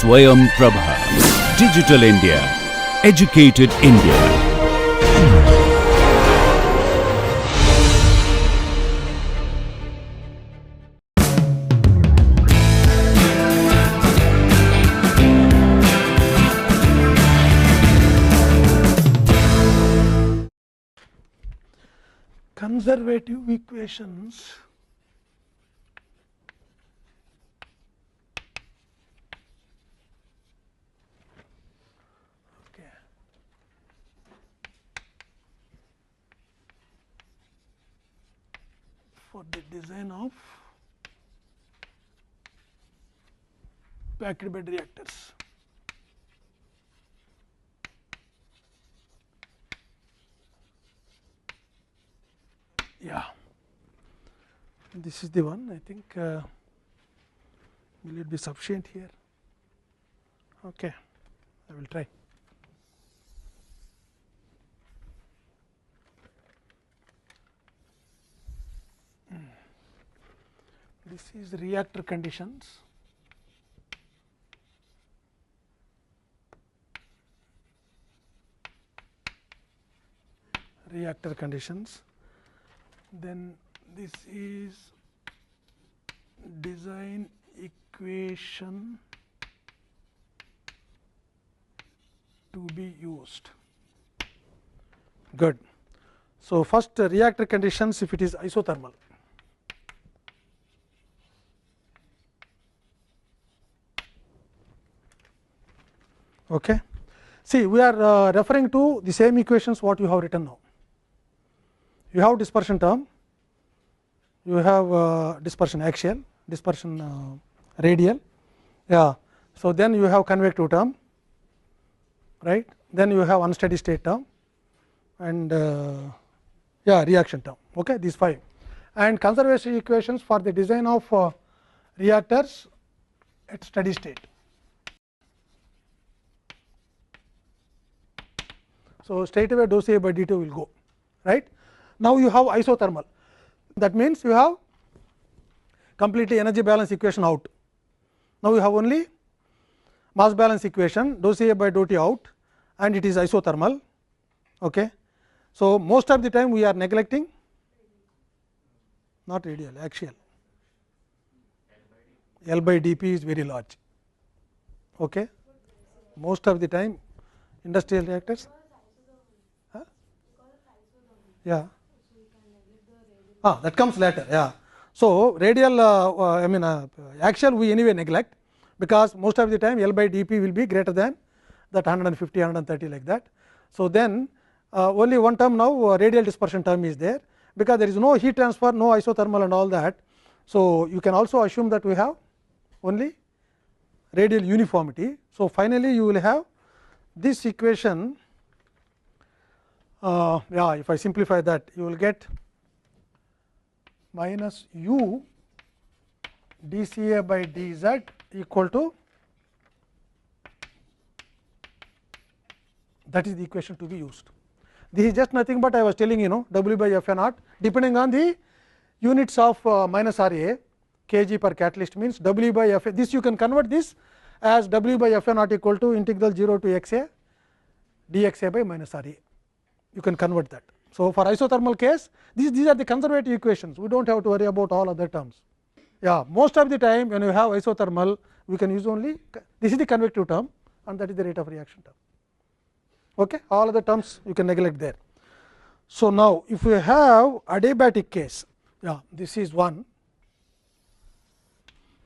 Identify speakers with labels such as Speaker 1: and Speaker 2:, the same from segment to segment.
Speaker 1: SwayamPrabha. Digital India. Educated India.
Speaker 2: Conservative equations for the design of packed bed reactors. Yeah, this is the one. I think will it be sufficient here? Okay, I will try. This is reactor conditions. Reactor conditions. Then this is design equation to be used. Good. So, first reactor conditions, if it is isothermal. Okay. See, we are referring to the same equations what you have written now. You have dispersion term, you have dispersion axial, dispersion radial. Yeah. So, then you have convective term, right. Then you have unsteady state term and yeah, reaction term. Okay. These 5 and conservation equations for the design of reactors at steady state. So, straight away dou CA by dt will go, right. Now, you have isothermal, that means you have completely energy balance equation out. Now, you have only mass balance equation dou CA by dou T out and it is isothermal. Okay. So, most of the time we are neglecting not radial, axial. L by dP is very large. Okay. Most of the time industrial reactors. Huh? Yeah. That comes later. Yeah. So, radial I mean axial we anyway neglect, because most of the time L by dP will be greater than that 150, 130 like that. So, then only one term now radial dispersion term is there, because there is no heat transfer, no isothermal and all that. So, you can also assume that we have only radial uniformity. So, finally, you will have this equation. Yeah, if I simplify that, you will get minus u dCA by dz equal to, that is the equation to be used. This is just nothing but I was telling W by F A naught, depending on the units of minus R A, kg per catalyst means W by F A. This you can convert this as W by F A naught equal to integral 0 to x A dx A by minus R A. You can convert that. So, for isothermal case, these are the conservative equations. We do not have to worry about all other terms. Yeah, most of the time when you have isothermal, we can use only this is the convective term and that is the rate of reaction term. Okay. All other terms you can neglect there. So, now if we have adiabatic case, yeah, this is one,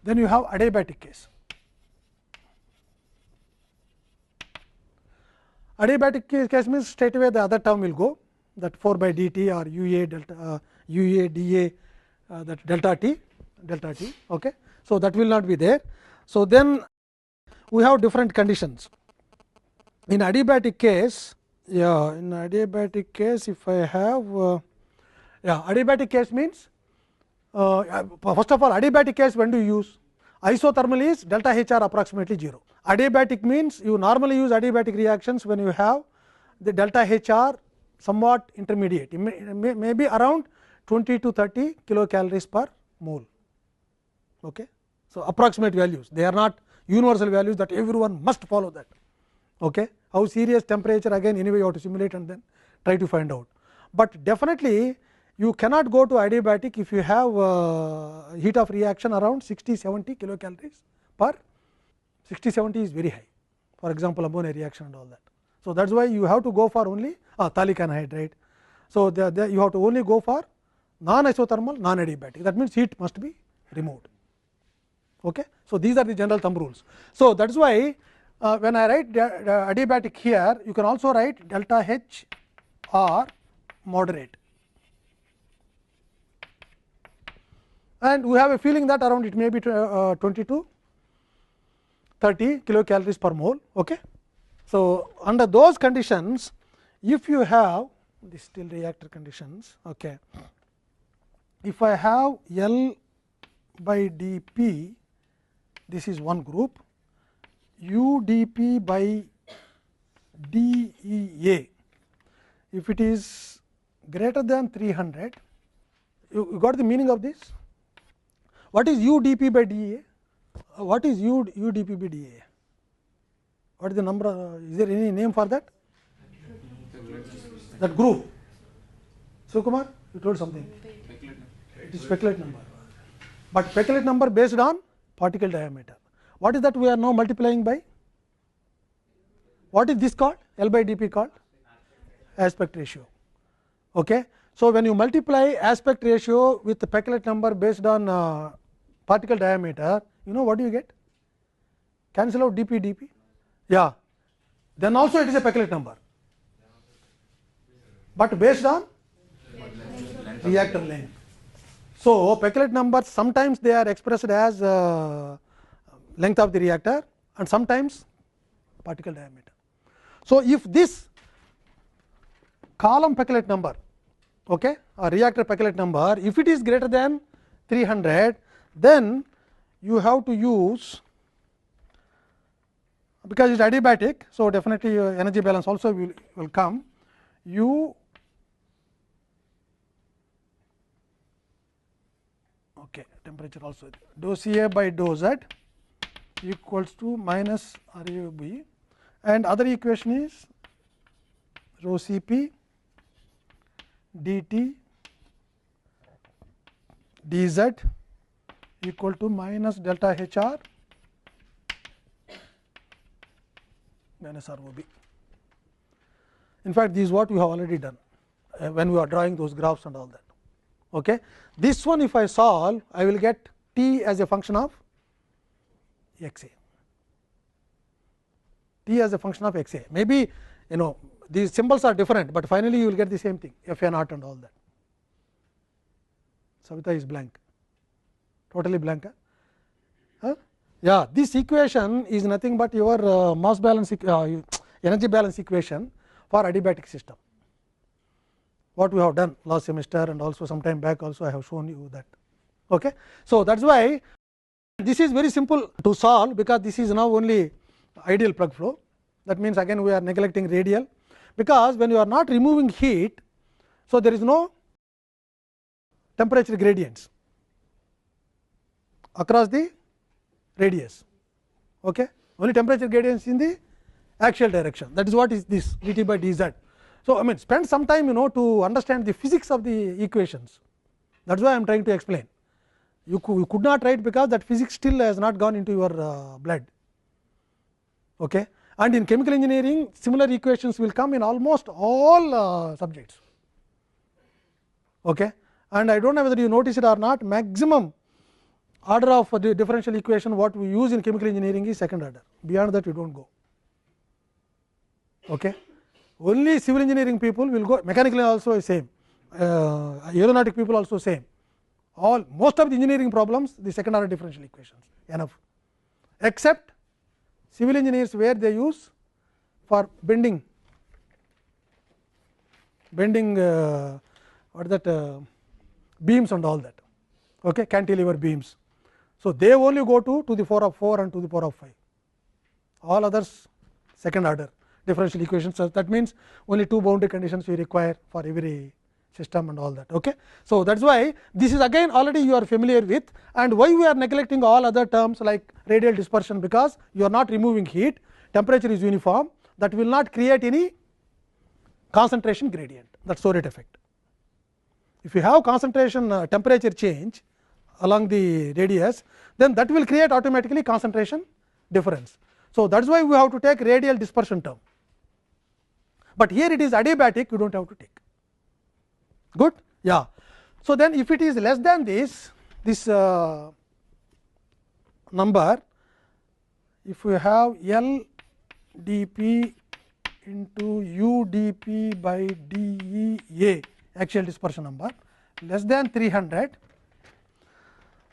Speaker 2: then you have adiabatic case. Adiabatic case means straight away the other term will go, that 4 by dt or UA delta UA dA that delta t. Okay. So, that will not be there. So, then we have different conditions. In adiabatic case, yeah, in adiabatic case, if I have yeah, adiabatic case means first of all, adiabatic case when do you use? Isothermal is delta HR approximately 0. Adiabatic means you normally use adiabatic reactions when you have the delta HR somewhat intermediate, maybe around 20 to 30 kilocalories per mole. Okay. So, approximate values, they are not universal values that everyone must follow that. Okay. How serious temperature, again anyway you have to simulate and then try to find out. But definitely you cannot go to adiabatic if you have heat of reaction around 60-70 kilocalories per 60-70 is very high, for example ammonia reaction and all that. So, that is why you have to go for only phthalic anhydride. So, you have to only go for non isothermal, non adiabatic, that means heat must be removed. Okay. So, these are the general thumb rules. So, that is why when I write adiabatic here, you can also write delta H or moderate, and we have a feeling that around it may be 20 to 30 kilocalories per mole. Okay. So, under those conditions, if you have this still reactor conditions, okay, if I have L by dP, this is one group, U dP by dEA, if it is greater than 300, you got the meaning of this? What is U dP by dEA? What is U dP by dEA? What is the number? Is there any name for that? That group. So, Kumar, you told something. It is speculate number, but speculate number based on particle diameter. What is that we are now multiplying by? What is this called? L by dP called aspect ratio. Okay. So, when you multiply aspect ratio with the speculate number based on particle diameter, you know what do you get? Cancel out dP dP. Yeah. Then also it is a speculate number, but based on reactor length. So, speculate numbers sometimes they are expressed as length of the reactor and sometimes particle diameter. So, if this column speculate number, okay, or reactor speculate number, if it is greater than 300, then you have to use, because it is adiabatic. So, definitely energy balance also will come, U okay, temperature also dou Ca by dou Z equals to minus RUB, and other equation is rho Cp dt dz equal to minus delta Hr minus ROB. In fact, this is what we have already done when we are drawing those graphs and all that. Okay. This one if I solve, I will get T as a function of x a, T as a function of x a. Maybe these symbols are different, but finally you will get the same thing, F a naught and all that. Savita is blank, totally blank. Huh? Yeah, this equation is nothing but your mass balance energy balance equation for adiabatic system. What we have done last semester and also some time back also I have shown you that. Okay. So, that is why this is very simple to solve, because this is now only ideal plug flow. That means, again we are neglecting radial, because when you are not removing heat, so there is no temperature gradients across the radius. Okay. Only temperature gradients in the axial direction, that is what is this dt by dz. So, I mean spend some time to understand the physics of the equations, that is why I am trying to explain. You could not write, because that physics still has not gone into your blood. Okay. And in chemical engineering similar equations will come in almost all subjects. Okay. And I do not know whether you notice it or not, maximum order of the differential equation what we use in chemical engineering is second order, beyond that you do not go. Okay. Only civil engineering people will go, mechanical also is same, aeronautic people also same, most of the engineering problems the second order differential equations enough, except civil engineers where they use for bending what that beams and all that, okay, cantilever beams. So, they only go to the power of 4 and to the power of 5, all others second order differential equations. So, that means only two boundary conditions we require for every system and all that. Okay. So, that is why this is again already you are familiar with, and why we are neglecting all other terms like radial dispersion, because you are not removing heat, temperature is uniform, that will not create any concentration gradient, that is flow rate effect. If you have concentration temperature change along the radius, then that will create automatically concentration difference. So, that is why we have to take radial dispersion term, but here it is adiabatic, you do not have to take. Good. Yeah. So, then if it is less than this number, if we have L dP into U dP by dEA axial dispersion number less than 300,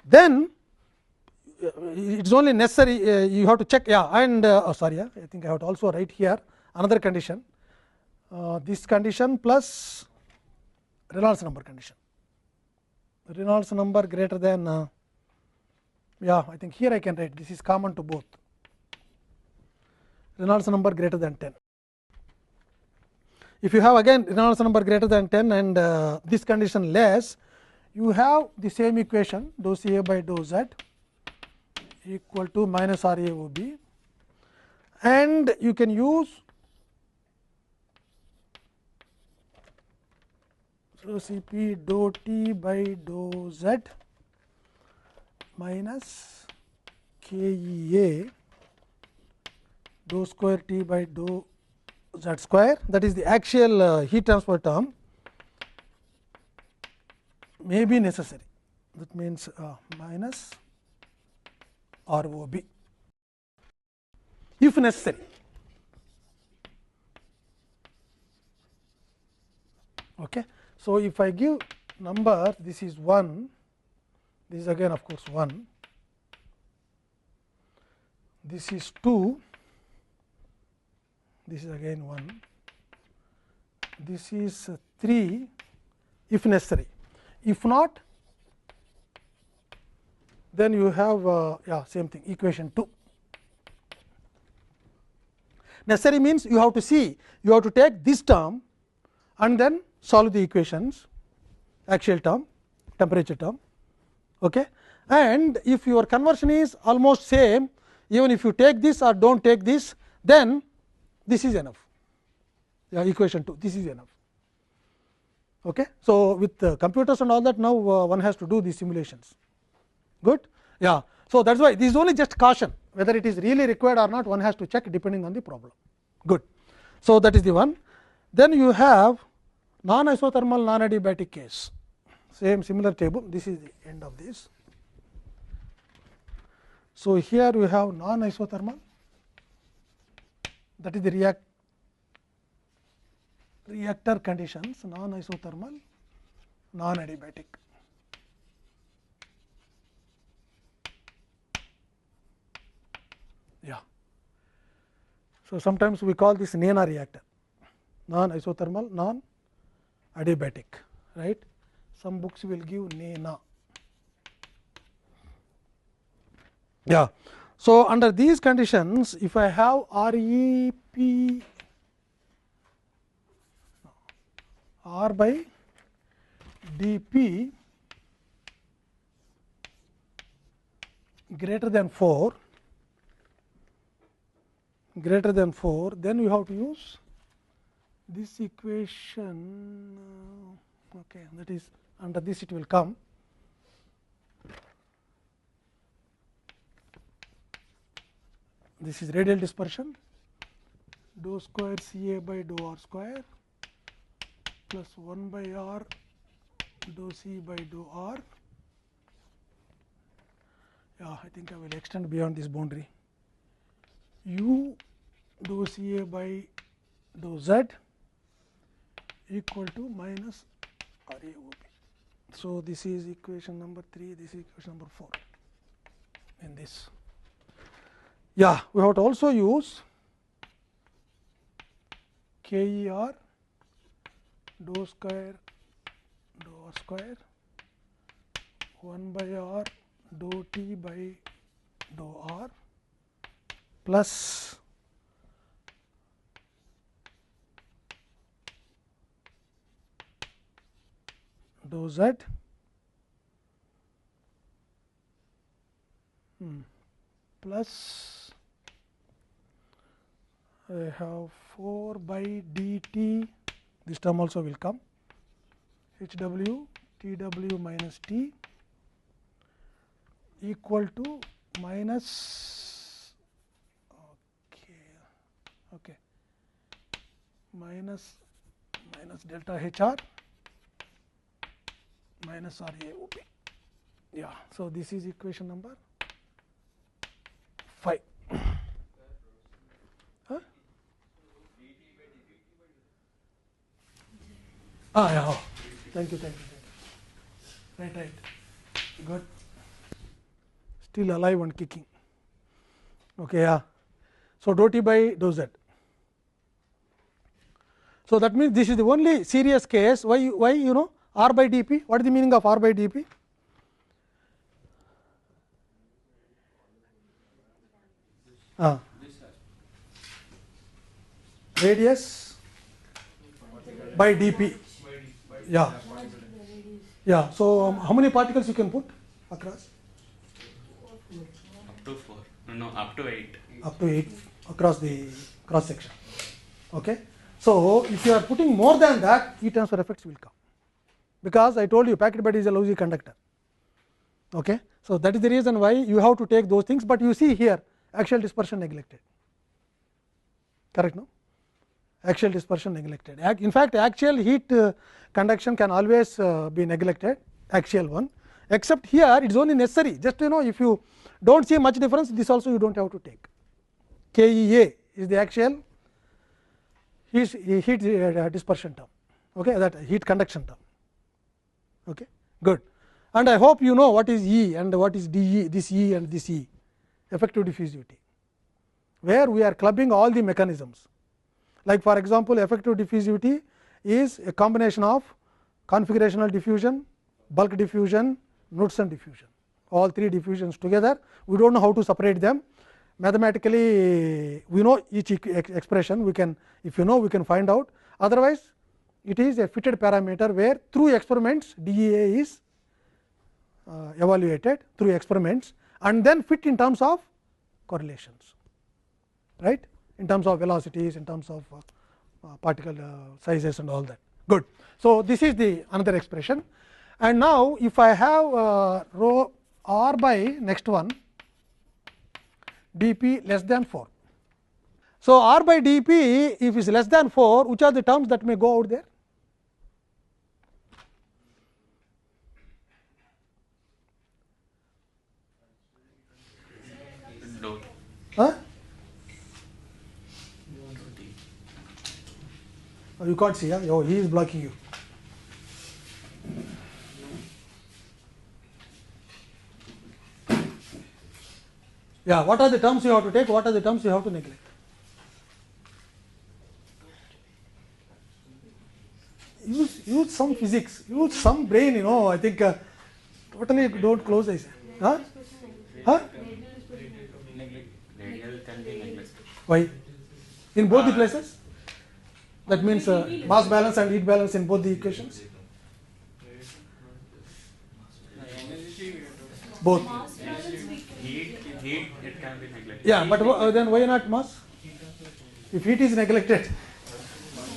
Speaker 2: then it is only necessary you have to check. Yeah, and sorry, I think I have to also write here another condition, this condition plus Reynolds number condition, Reynolds number greater than yeah, I think here I can write, this is common to both, Reynolds number greater than 10. If you have again Reynolds number greater than 10 and this condition less, you have the same equation dou Ca by dou Z equal to minus R A O B, and you can use rho Cp dou T by dou Z minus K E A dou square T by dou Z square, that is the axial heat transfer term may be necessary, that means minus R O B if necessary. Okay. So, if I give number, this is 1, this is again of course 1, this is 2, this is again 1, this is 3 if necessary, if not then you have yeah, same thing, equation 2. Necessary means you have to see, you have to take this term and then solve the equations, axial term, temperature term. Okay. And if your conversion is almost same, even if you take this or do not take this, then this is enough, yeah, equation 2, this is enough. Okay. So, with computers and all that, now one has to do these simulations. Good. Yeah. So, that is why this is only just caution, whether it is really required or not, one has to check depending on the problem. Good. So, that is the one. Then you have non isothermal non adiabatic case, same similar table, this is the end of this. So, here we have non isothermal, that is the reactor conditions, non isothermal non adiabatic. Yeah. So, sometimes we call this NANA reactor, non isothermal non adiabatic, right. Some books will give NANA. Yeah. So, under these conditions, if I have REP R by dP greater than 4, then you have to use this equation. Okay, that is under this it will come. This is radial dispersion dou square C A by dou R square plus 1 by R dou C by dou R. Yeah, I think I will extend beyond this boundary. U dou C A by dou Z equal to minus R A O B. So, this is equation number 3, this is equation number 4 in this. Yeah, we have to also use KER dou square dou R square 1 by R dou T by dou R plus dou z plus I have 4 by dt, this term also will come, h w t w minus t equal to minus okay minus delta h r minus r a o p. Yeah, so this is equation number 5. Huh? Yeah, oh. Thank you. Right, good, still alive and kicking. Okay, yeah. So dou t by dou z. So that means this is the only serious case. Why you know r by dp? What is the meaning of r by dp? Radius by dp. Yeah. So how many particles you can put across?
Speaker 3: Up to 4. No, up to 8.
Speaker 2: Up to 8 across the cross section. Okay. So if you are putting more than that, heat transfer effects will come, because I told you packet bed is a lousy conductor. Okay. So that is the reason why you have to take those things, but you see here axial dispersion neglected. Correct, no? Axial dispersion neglected. In fact, axial heat conduction can always be neglected, axial one, except here it is only necessary. Just if you do not see much difference, this also you do not have to take. KEA is the axial heat dispersion term, okay, that heat conduction term. Okay, good. And I hope you know what is E and what is DE, this E and this E, effective diffusivity, where we are clubbing all the mechanisms. Like for example, effective diffusivity is a combination of configurational diffusion, bulk diffusion, Knudsen diffusion, all three diffusions together. We do not know how to separate them. Mathematically, we know each expression, we can, if you know, we can find out. Otherwise, it is a fitted parameter where through experiments DEA is evaluated through experiments and then fit in terms of correlations, right, in terms of velocities, in terms of particle sizes and all that. Good. So this is the another expression. And now if I have rho r by next one dp less than 4. So r by dp if is less than 4, which are the terms that may go out there? Huh? Oh, you can't see, huh? Oh, he is blocking you. Yeah, what are the terms you have to take, what are the terms you have to neglect? Use some physics, use some brain, I think totally do not close eyes. Huh? Huh?
Speaker 3: Radial can be neglected.
Speaker 2: Why? In both the places? That means mass balance and heat balance in both the equations? Both.
Speaker 3: Heat it can be neglected.
Speaker 2: Yeah, but then why not mass? If heat is neglected,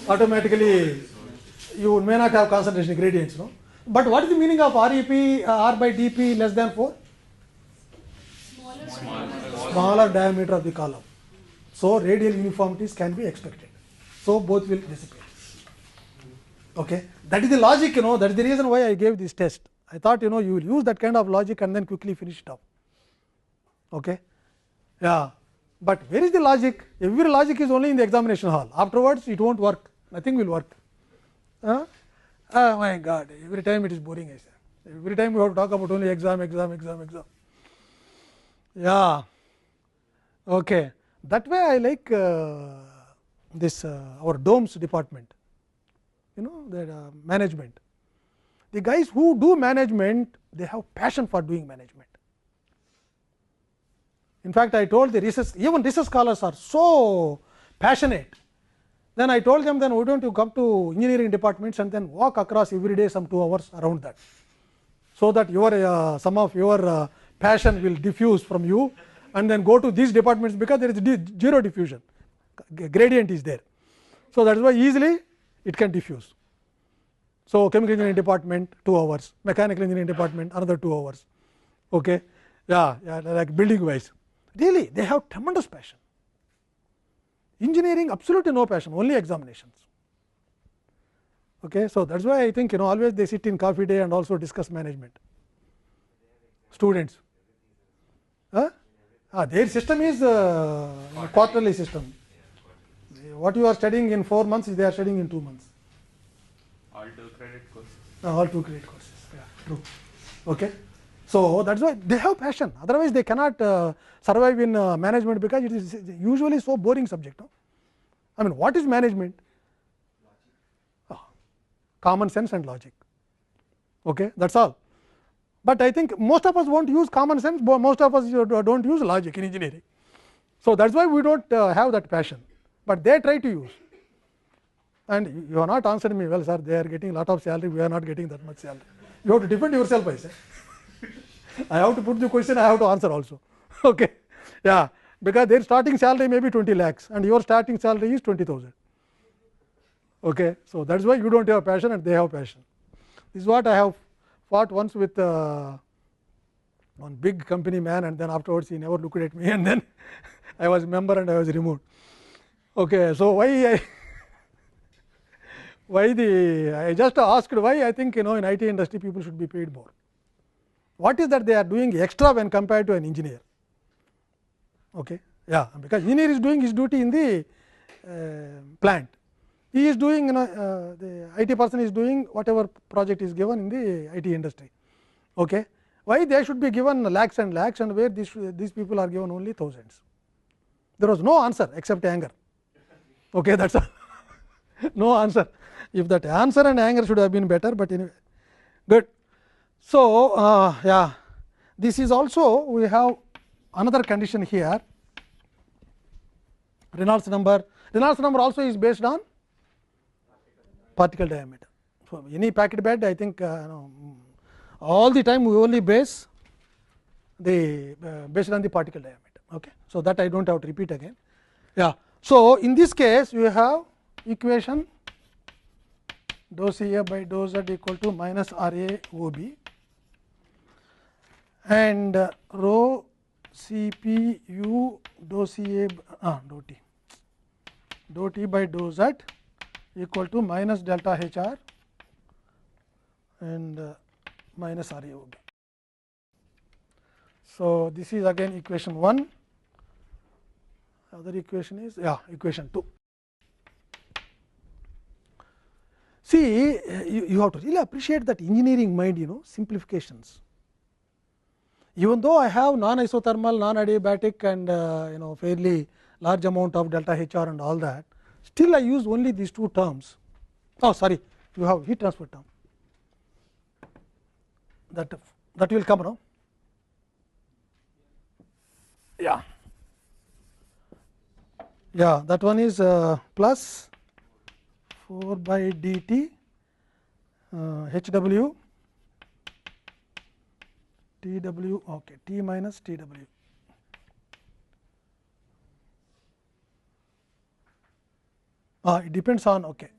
Speaker 2: automatically you may not have concentration gradients, no? But what is the meaning of REP, R by dP less than 4? Smaller diameter of the column. So radial uniformities can be expected. So both will disappear. Okay, that is the logic, that is the reason why I gave this test. I thought you will use that kind of logic and then quickly finish it up. Okay, yeah, but where is the logic? Every logic is only in the examination hall. Afterwards, it won't work. Nothing will work. Oh my God! Every time it is boring. I say. Every time we have to talk about only exam. Yeah. Okay. That way I like this our domes department. The management. The guys who do management, they have passion for doing management. In fact, I told the research, even research scholars are so passionate Then I told them, then why don't you come to engineering departments and then walk across every day some 2 hours around that, so that your some of your passion will diffuse from you, and then go to these departments, because there is zero diffusion, gradient is there. So that is why easily it can diffuse. So chemical engineering department 2 hours, mechanical engineering department another 2 hours. Okay. Yeah, like building wise, really they have tremendous passion. Engineering absolutely no passion, only examinations. Okay. So that is why I think always they sit in coffee day and also discuss management. Students, their system is quarterly system. What you are studying in 4 months, they are studying in 2 months.
Speaker 3: All 2 credit courses.
Speaker 2: All 2 credit courses. Yeah, true. Okay. So that is why they have passion. Otherwise, they cannot survive in management, because it is usually so boring subject. No? I mean, what is management? Common sense and logic. Okay, that's all. But I think most of us won't use common sense. Most of us don't use logic in engineering. So that's why we don't have that passion. But they try to use. And you are not answering me well, sir. They are getting a lot of salary. We are not getting that much salary. You have to defend yourself, I say. I have to put the question, I have to answer also. Okay. Yeah, because their starting salary may be 20 lakhs and your starting salary is 20,000. Okay. So that is why you don't have passion and they have passion. This is what I have fought once with one big company man, and then afterwards he never looked at me, and then I was a member and I was removed. Okay. So why I just asked why I think in IT industry people should be paid more. What is that they are doing extra when compared to an engineer? Okay. Yeah, because engineer is doing his duty in the plant. He is doing, the IT person is doing whatever project is given in the IT industry. Okay. Why they should be given lakhs and lakhs, and where these people are given only thousands? There was no answer except anger. Okay, that's all. No answer. If that answer and anger should have been better, but anyway, good. So yeah, this is also, we have another condition here. Reynolds number also is based on particle diameter. So any packet bed, I think all the time we only base the based on the particle diameter. Okay. So that I don't have to repeat again. Yeah. So in this case, we have equation dou Ca by dou Z equal to minus Ra Ob, and rho Cp u dou Ca dou T by dou Z equal to minus delta Hr and minus Ra Ob. So this is again equation 1. Other equation is equation 2. See, you have to really appreciate that engineering mind, simplifications. Even though I have non-isothermal, non-adiabatic and fairly large amount of delta Hr and all that, still I use only these 2 terms. Oh, sorry, you have heat transfer term. That will come now. Yeah. Yeah, that one is plus 4 by dt Hw Tw, okay, T minus Tw. It depends on, okay,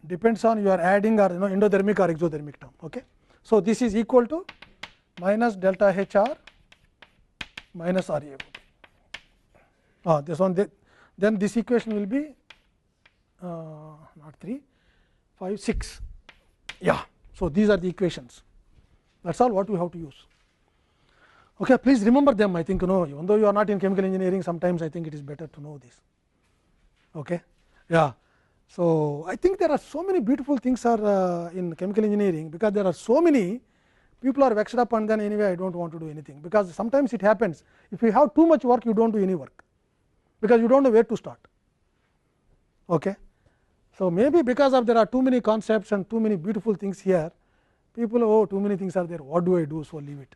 Speaker 2: depends on you are adding or endothermic or exothermic term. Okay. So this is equal to minus delta Hr minus Ra. This one, then this equation will be not 3, 5, 6. Yeah. So these are the equations. That's all what we have to use. Okay, please remember them. I think even though you are not in chemical engineering, sometimes I think it is better to know this. Okay. Yeah. So I think there are so many beautiful things are in chemical engineering, because there are so many people are vexed up, and then anyway I don't want to do anything, because sometimes it happens, if you have too much work, you don't do any work, because you don't know where to start. Okay. So maybe because of there are too many concepts and too many beautiful things here, people, too many things are there, what do I do? So leave it.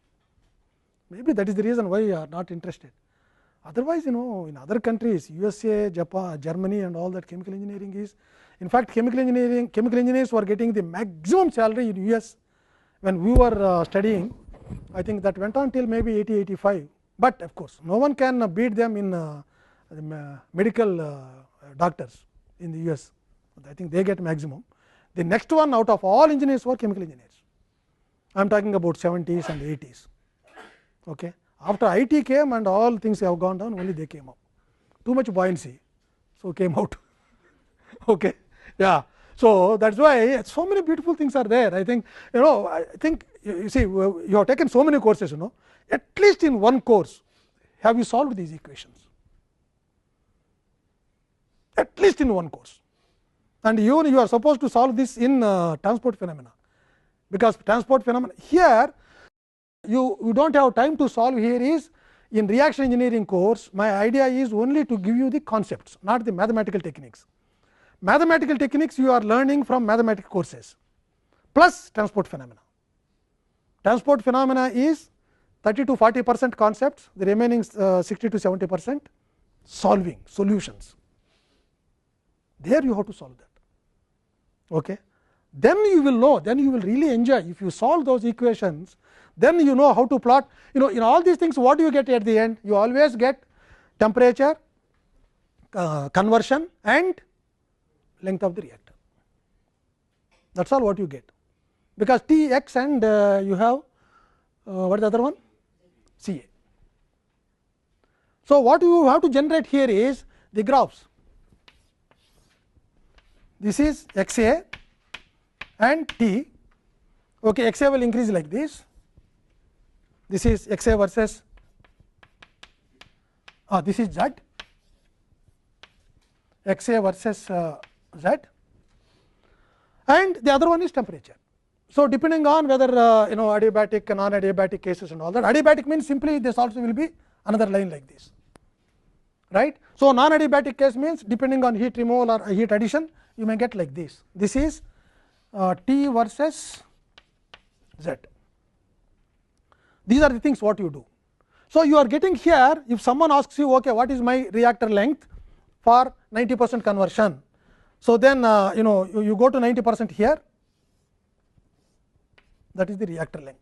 Speaker 2: Maybe that is the reason why you are not interested. Otherwise, in other countries, USA, Japan, Germany and all that, chemical engineering is, in fact, chemical engineers were getting the maximum salary in US when we were studying. I think that went on till maybe 80, 85, but of course, no one can beat them in medical doctors in the US. I think they get maximum. The next one out of all engineers were chemical engineers. I am talking about 70s and 80s. Okay. After IT came and all things have gone down, only they came up. Too much buoyancy, so came out. Okay. Yeah. So that's why so many beautiful things are there. I think I think you see, you have taken so many courses. At least in one course, have you solved these equations? At least in one course. And you are supposed to solve this in transport phenomena, because transport phenomena here you do not have time to solve. Here is in reaction engineering course, my idea is only to give you the concepts, not the mathematical techniques. Mathematical techniques you are learning from mathematical courses plus transport phenomena. Transport phenomena is 30 to 40% concepts, the remaining 60 to 70% solving solutions. There you have to solve that. Okay. Then you will know, then you will really enjoy. If you solve those equations, then you know how to plot. In all these things, what do you get at the end? You always get temperature, conversion and length of the reactor. That is all what you get, because T, X and you have what is the other one? Ca. So, what you have to generate here is the graphs. This is Xa and T. Okay, Xa will increase like this. This is Xa versus this is Z. Xa versus Z, and the other one is temperature. So, depending on whether adiabatic, non-adiabatic cases and all that. Adiabatic means simply this also will be another line like this, right. So, non-adiabatic case means depending on heat removal or heat addition, you may get like this. This is T versus Z. These are the things what you do. So, you are getting here, if someone asks you, okay, what is my reactor length for 90% conversion. So, then you go to 90% here, that is the reactor length,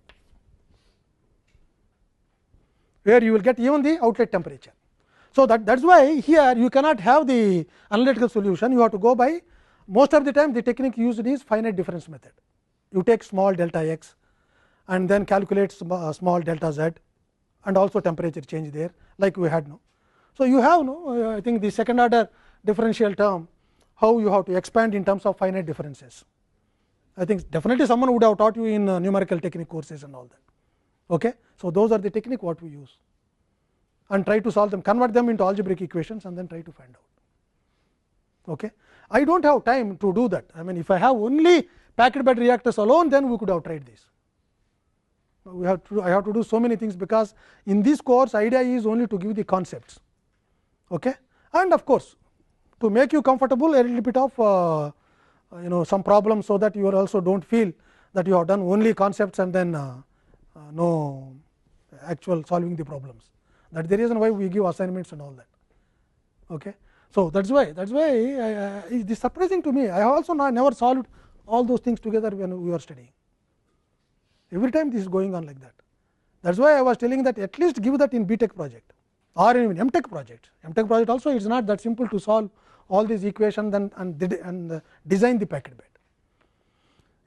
Speaker 2: where you will get even the outlet temperature. So, that is why here you cannot have the analytical solution, you have to go by, most of the time the technique used is finite difference method. You take small delta x and then calculate small delta z and also temperature change there, like we had now. So, you have I think the second order differential term, how you have to expand in terms of finite differences. I think definitely someone would have taught you in numerical technique courses and all that. Okay. So, those are the technique what we use, and try to solve them, convert them into algebraic equations and then try to find out. Okay. I do not have time to do that. I mean, if I have only packed bed reactors alone, then we could have tried this. I have to do so many things, because in this course idea is only to give the concepts. Okay. And of course, to make you comfortable, a little bit of some problems, so that you also do not feel that you have done only concepts and then no actual solving the problems. That is the reason why we give assignments and all that. Okay. So, that is why it is surprising to me. I have also never solved all those things together when we were studying. Every time this is going on like that. That is why I was telling that at least give that in BTech project or in MTech project. MTech project also it is not that simple to solve all these equations and design the packed bed.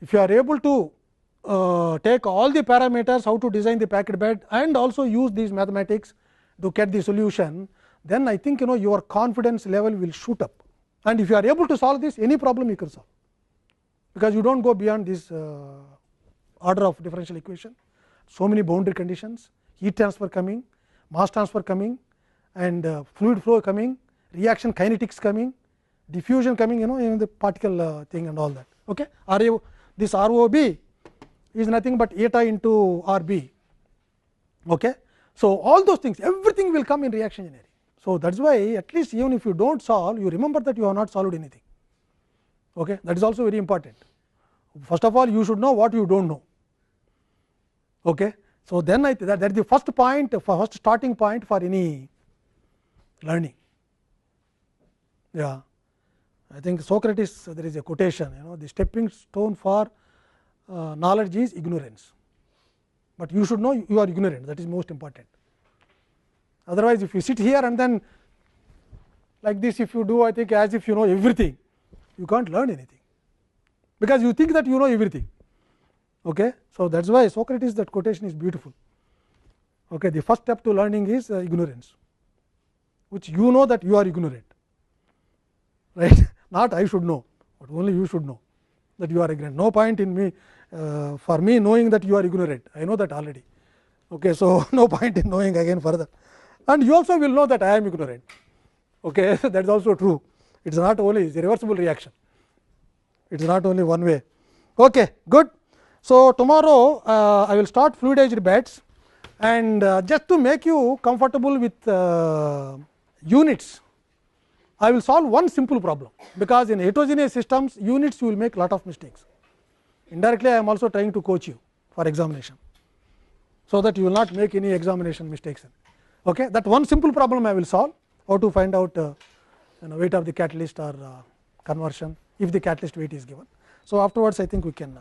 Speaker 2: If you are able to take all the parameters, how to design the packed bed and also use these mathematics to get the solution, then I think your confidence level will shoot up. And if you are able to solve this, any problem you can solve, because you do not go beyond this order of differential equation. So many boundary conditions, heat transfer coming, mass transfer coming, and fluid flow coming, reaction kinetics coming, diffusion coming, in the particle thing and all that. Okay. This ROB is nothing but eta into RB. Okay. So, all those things, everything will come in reaction engineering. So, that is why at least even if you do not solve, you remember that you have not solved anything. Okay. That is also very important. First of all, you should know what you do not know. Okay. So, then that is the first point, first starting point for any learning. Yeah, I think Socrates, there is a quotation, the stepping stone for knowledge is ignorance, but you should know you are ignorant, that is most important. Otherwise, if you sit here and then like this, if you do, I think as if you know everything, you can't learn anything, because you think that you know everything. Okay? So, that is why Socrates, that quotation is beautiful. Okay? The first step to learning is ignorance, which you know that you are ignorant, right? Not I should know, but only you should know that you are ignorant. No point in me for me knowing that you are ignorant, I know that already. Okay? So, no point in knowing again further, and you also will know that I am ignorant. Okay? That is also true. It is not only, it is a reversible reaction, it is not only one way. Okay, good. So, tomorrow I will start fluidized beds, and just to make you comfortable with units, I will solve one simple problem, because in heterogeneous systems units you will make lot of mistakes. Indirectly I am also trying to coach you for examination, so that you will not make any examination mistakes. Okay? That one simple problem I will solve, how to find out weight of the catalyst or conversion if the catalyst weight is given. So, afterwards I think we can